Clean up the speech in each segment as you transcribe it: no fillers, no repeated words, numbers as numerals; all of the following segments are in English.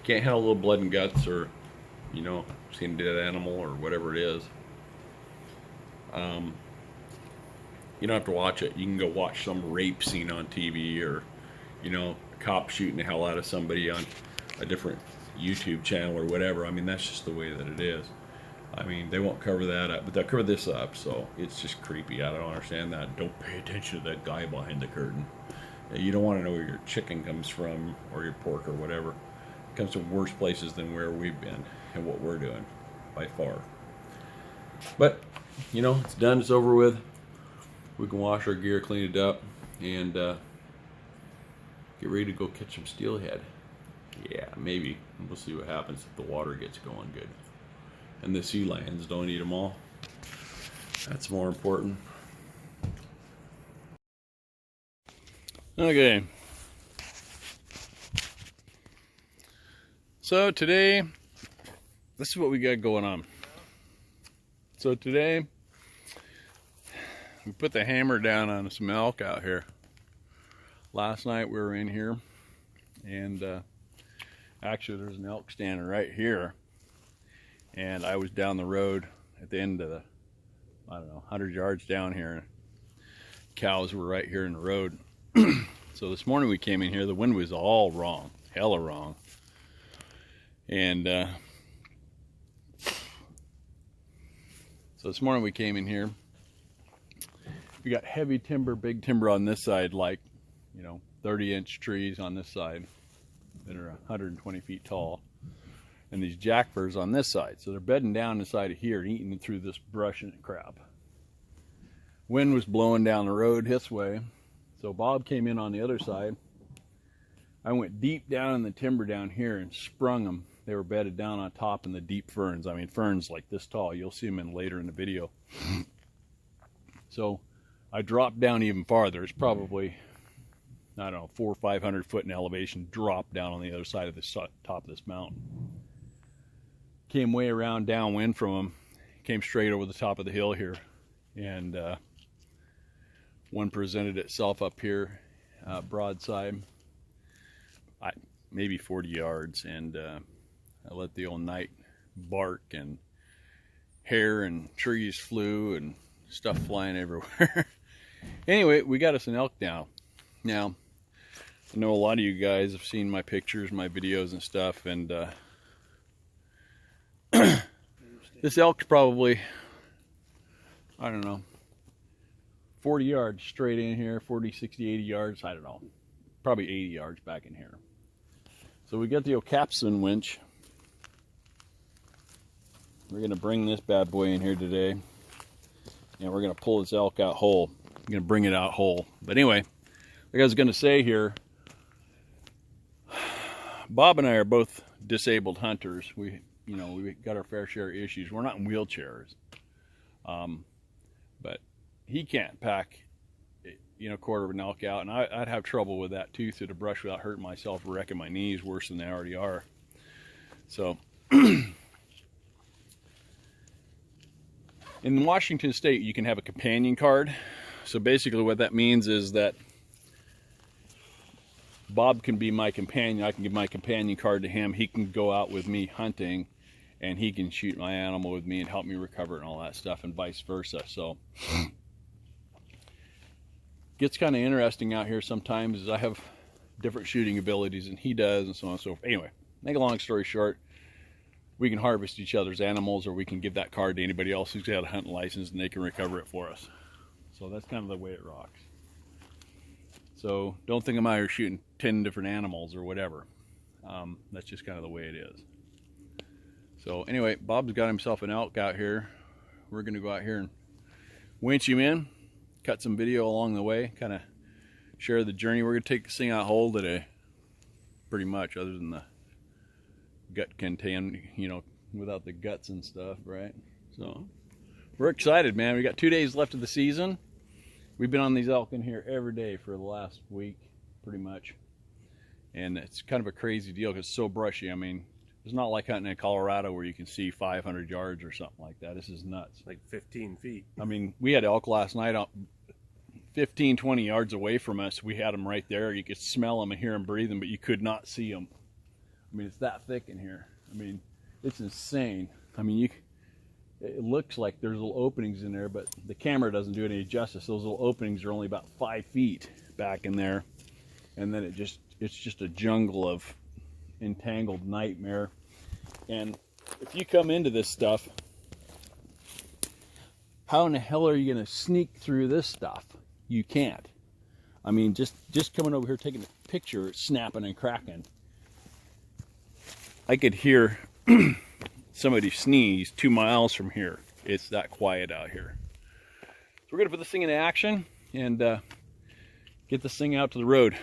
can't handle a little blood and guts, or you know, seen a dead animal or whatever it is, um, you don't have to watch it. You can go watch some rape scene on TV, or you know, a cop shooting the hell out of somebody on a different YouTube channel or whatever. I mean, that's just the way that it is. I mean, they won't cover that up, but they'll cover this up, so it's just creepy. I don't understand that. Don't pay attention to that guy behind the curtain. You don't want to know where your chicken comes from, or your pork, or whatever. It comes from worse places than where we've been and what we're doing, by far. But, you know, it's done, it's over with. We can wash our gear, clean it up, and get ready to go catch some steelhead. Yeah, maybe. We'll see what happens if the water gets going good. And the sea lions don't eat them all. That's more important. Okay. So today, this is what we got going on. So today, we put the hammer down on some elk out here. Last night we were in here, and actually there's an elk standing right here. And I was down the road at the end of the, I don't know, 100 yards down here. Cows were right here in the road. So this morning we came in here, the wind was all wrong, hella wrong. And so this morning we came in here. We got heavy timber, big timber on this side, like, you know, 30-inch trees on this side that are 120 feet tall. And these jackfirs on this side. So they're bedding down inside of here and eating through this brush and crap. Wind was blowing down the road this way. So Bob came in on the other side. I went deep down in the timber down here and sprung them. They were bedded down on top in the deep ferns. I mean, ferns like this tall. You'll see them later in the video. So I dropped down even farther. It's probably, I don't know, 400 or 500 foot in elevation. Dropped down on the other side of this top of this mountain. Came way around downwind from them, came straight over the top of the hill here, and one presented itself up here, broadside, maybe 40 yards, and I let the old night bark, and hair and trees flew and stuff flying everywhere. Anyway, we got us an elk down. Now, I know a lot of you guys have seen my pictures, my videos and stuff, and this elk's probably, I don't know, 40 yards straight in here, 40, 60, 80 yards, I don't know, probably 80 yards back in here. So we got the Ocapson winch. We're going to bring this bad boy in here today, and we're going to pull this elk out whole. I'm going to bring it out whole. But anyway, like I was going to say here, Bob and I are both disabled hunters. We got our fair share of issues. We're not in wheelchairs, but he can't pack, you know, a quarter of an elk out, and I'd have trouble with that too, through the brush without hurting myself or wrecking my knees worse than they already are. So, in Washington State, you can have a companion card. So basically, what that means is that Bob can be my companion. I can give my companion card to him. He can go out with me hunting, and he can shoot my animal with me and help me recover it and all that stuff, and vice versa. So gets kind of interesting out here sometimes, as I have different shooting abilities than he does, and so on and so forth. Anyway, make a long story short, we can harvest each other's animals, or we can give that card to anybody else who's got a hunting license, and they can recover it for us. So that's kind of the way it rocks. So don't think I'm out here shooting 10 different animals or whatever. That's just kind of the way it is. So anyway, Bob's got himself an elk out here. We're going to go out here and winch him in, cut some video along the way, kind of share the journey. We're going to take this thing out whole today, pretty much, other than the gut contained, you know, without the guts and stuff, right? So we're excited, man. We got 2 days left of the season. We've been on these elk in here every day for the last week, pretty much. And it's kind of a crazy deal because it's so brushy. I mean, it's not like hunting in Colorado where you can see 500 yards or something like that. This is nuts. Like 15 feet. I mean, we had elk last night 15, 20 yards away from us. We had them right there. You could smell them and hear them breathing, but you could not see them. I I mean, it's that thick in here. I mean, it's insane. I mean, it looks like there's little openings in there, but the camera doesn't do any justice. Those little openings are only about 5 feet back in there, and then it's just a jungle of entangled nightmare. And if you come into this stuff, how in the hell are you going to sneak through this stuff? You can't. I mean, just coming over here taking a picture, it's snapping and cracking. I could hear somebody sneeze 2 miles from here. It's that quiet out here. So we're going to put this thing into action and get this thing out to the road.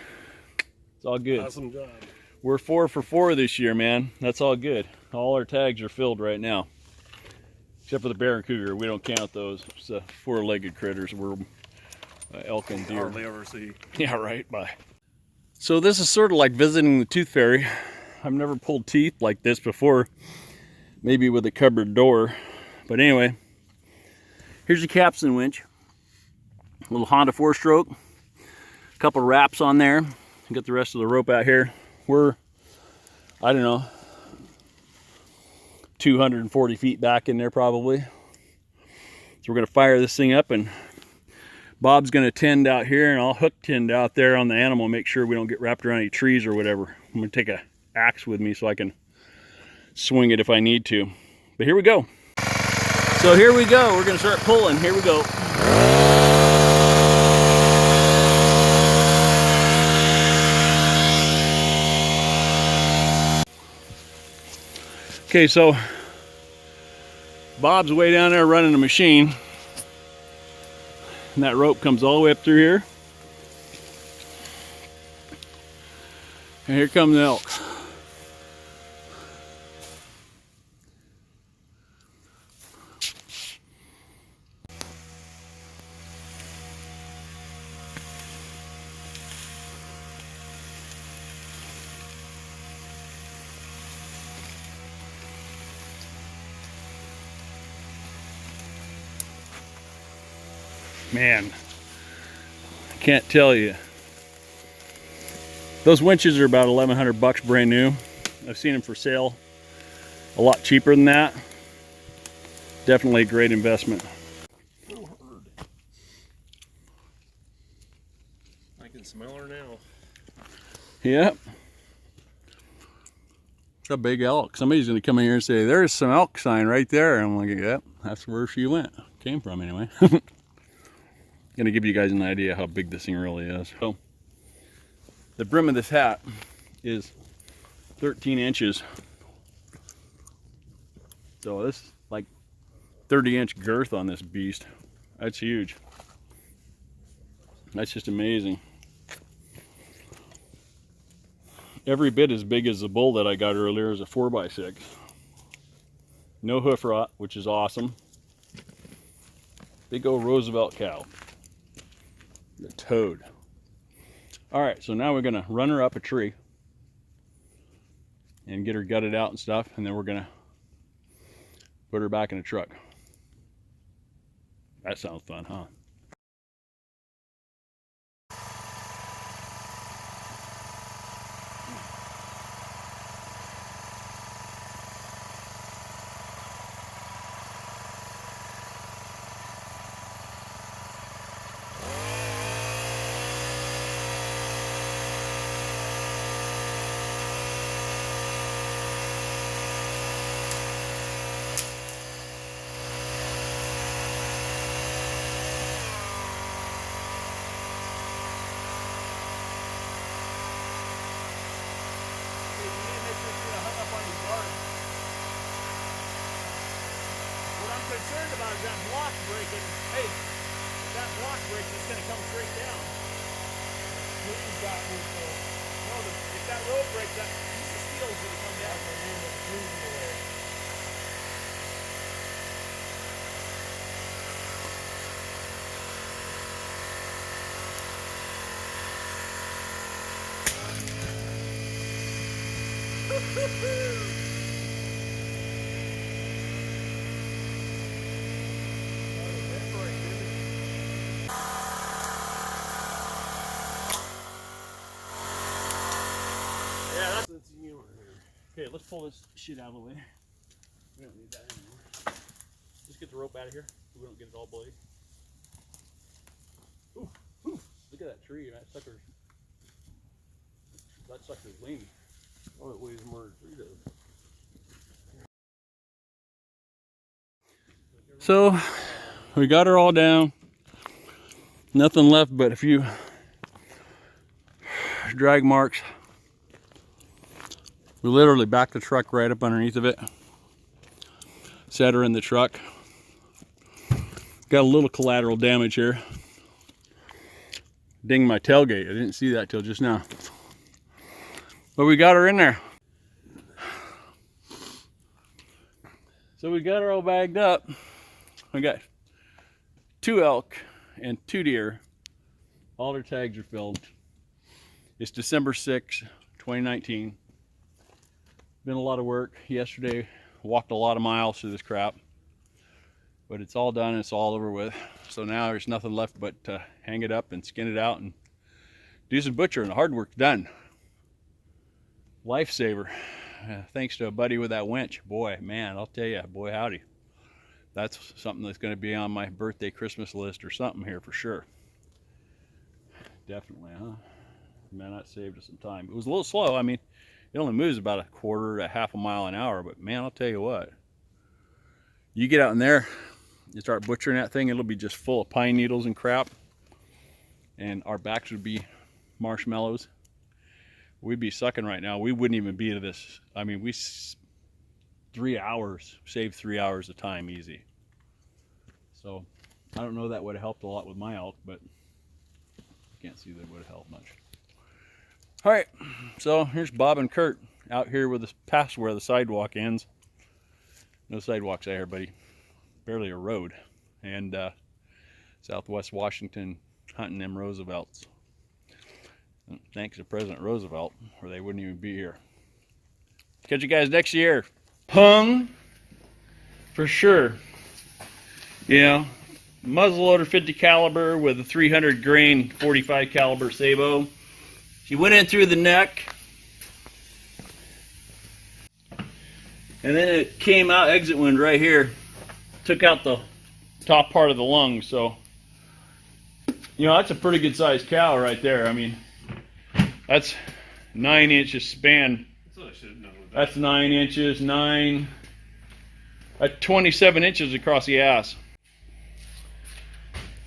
It's all good. Awesome job. We're 4 for 4 this year, man. That's all good. All our tags are filled right now. Except for the bear and cougar. We don't count those. It's 4-legged critters. We're elk and deer. Hardly ever see. Yeah, right. Bye. So this is sort of like visiting the tooth fairy. I've never pulled teeth like this before. Maybe with a cupboard door. But anyway, here's your capstan winch. A little Honda 4-stroke. A couple wraps on there. Got the rest of the rope out here. We're, I don't know, 240 feet back in there probably. So we're going to fire this thing up, and Bob's going to tend out here, and I'll hook tend out there on the animal, make sure we don't get wrapped around any trees or whatever. I'm going to take a axe with me so I can swing it if I need to. But here we go. So here we go. We're going to start pulling. Here we go. Okay, so Bob's way down there running the machine, and that rope comes all the way up through here, and here comes the elk. Man, I can't tell you. Those winches are about 1,100 bucks brand new. I've seen them for sale a lot cheaper than that. Definitely a great investment. I can smell her now. Yep. It's a big elk. Somebody's going to come in here and say, there's some elk sign right there. And I'm like, yep, that's where she came from anyway. Going to give you guys an idea how big this thing really is. So the brim of this hat is 13 inches. So this is like 30-inch girth on this beast. That's huge. That's just amazing. Every bit as big as the bull that I got earlier is a 4x6. No hoof rot, which is awesome. Big old Roosevelt cow. The toad. All right, so now we're gonna run her up a tree and get her gutted out and stuff, and then we're gonna put her back in the truck. That sounds fun, huh? Concerned about is that block breaking. Hey, if that block breaks, it's going to come straight down. Please, God, no, if that rope breaks, that piece of steel is going to come down and end up moving away. Okay, let's pull this shit out of the way. We don't need that anymore. Just get the rope out of here so we don't get it all bloody. Ooh, ooh, look at that tree. That sucker's leaning. Oh, it weighs more than 3 does. So we got her all down. Nothing left but a few drag marks. We literally backed the truck right up underneath of it. Set her in the truck. Got a little collateral damage here. Dinged my tailgate. I didn't see that till just now. But we got her in there. So we got her all bagged up. We got 2 elk and 2 deer. All their tags are filled. It's December 6, 2019. Been a lot of work. Yesterday, walked a lot of miles through this crap. But it's all done, it's all over with. So now there's nothing left but to hang it up and skin it out and do some butchering. The hard work's done. Lifesaver. Thanks to a buddy with that winch. Boy, man, I'll tell you, boy howdy. That's something that's going to be on my birthday Christmas list or something here for sure. Definitely, huh? Man, that saved us some time. It was a little slow. I mean, it only moves about a quarter to half a mile an hour, but man, I'll tell you what. You get out in there, you start butchering that thing, it'll be just full of pine needles and crap. And our backs would be marshmallows. We'd be sucking right now. We wouldn't even be to this. I mean, 3 hours, saved 3 hours of time easy. So I don't know that would have helped a lot with my elk, but I can't see that would have helped much. All right, so here's Bob and Kurt out here with this past where the sidewalk ends. No sidewalks out here, buddy. Barely a road. And Southwest Washington hunting them Roosevelts. Thanks to President Roosevelt, or they wouldn't even be here. Catch you guys next year. Hung for sure. You know, muzzleloader 50 caliber with a 300 grain 45 caliber Sabo. She went in through the neck, and then it came out exit wound right here. Took out the top part of the lung. So, you know, that's a pretty good sized cow right there. I mean, that's 9 inches span. That's 9 inches, 27 inches across the ass.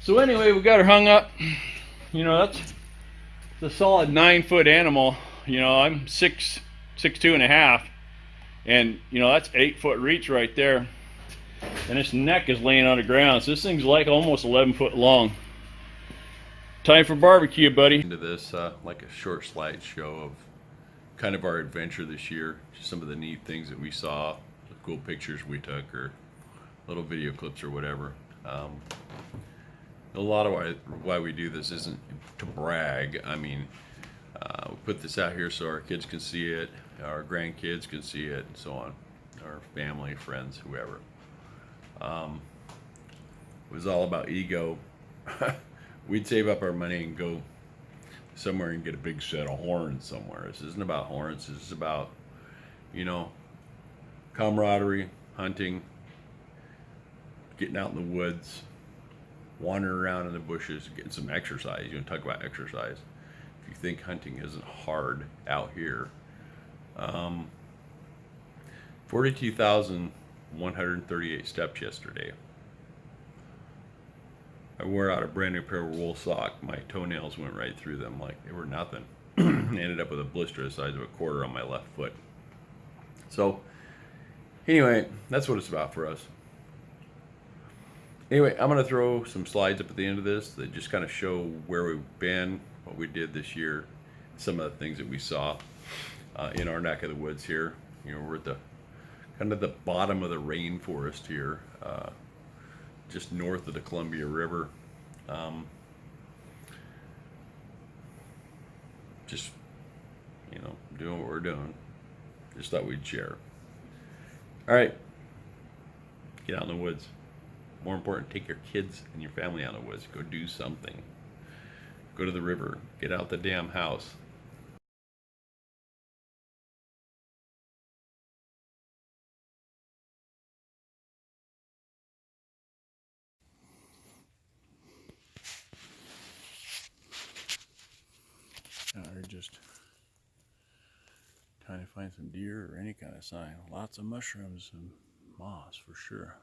So anyway, we got her hung up. You know, that's a solid 9-foot animal. You know, I'm 6'2½", and you know that's 8-foot reach right there. And its neck is laying on the ground, so this thing's like almost 11 foot long. Time for barbecue, buddy. Into this like a short slideshow of kind of our adventure this year, just some of the neat things that we saw, the cool pictures we took, or little video clips or whatever. A lot of why we do this isn't to brag. I mean, we put this out here so our kids can see it, our grandkids can see it, and so on, our family, friends, whoever. It was all about ego. We'd save up our money and go somewhere and get a big set of horns somewhere. This isn't about horns. This is about, you know, camaraderie, hunting, getting out in the woods, wandering around in the bushes, getting some exercise. You know, talk about exercise. If you think hunting isn't hard out here, 42,138 steps yesterday. I wore out a brand new pair of wool socks. My toenails went right through them like they were nothing. I ended up with a blister the size of a quarter on my left foot. So anyway, that's what it's about for us. Anyway, I'm going to throw some slides up at the end of this that just kind of show where we've been, what we did this year, some of the things that we saw in our neck of the woods here. You know, we're at the kind of the bottom of the rainforest here, just north of the Columbia River. Just, you know, doing what we're doing. Just thought we'd share. All right, get out in the woods. More important, take your kids and your family out in the woods. Go do something. Go to the river. Get out the damn house. just trying to find some deer or any kind of sign. Lots of mushrooms and moss for sure.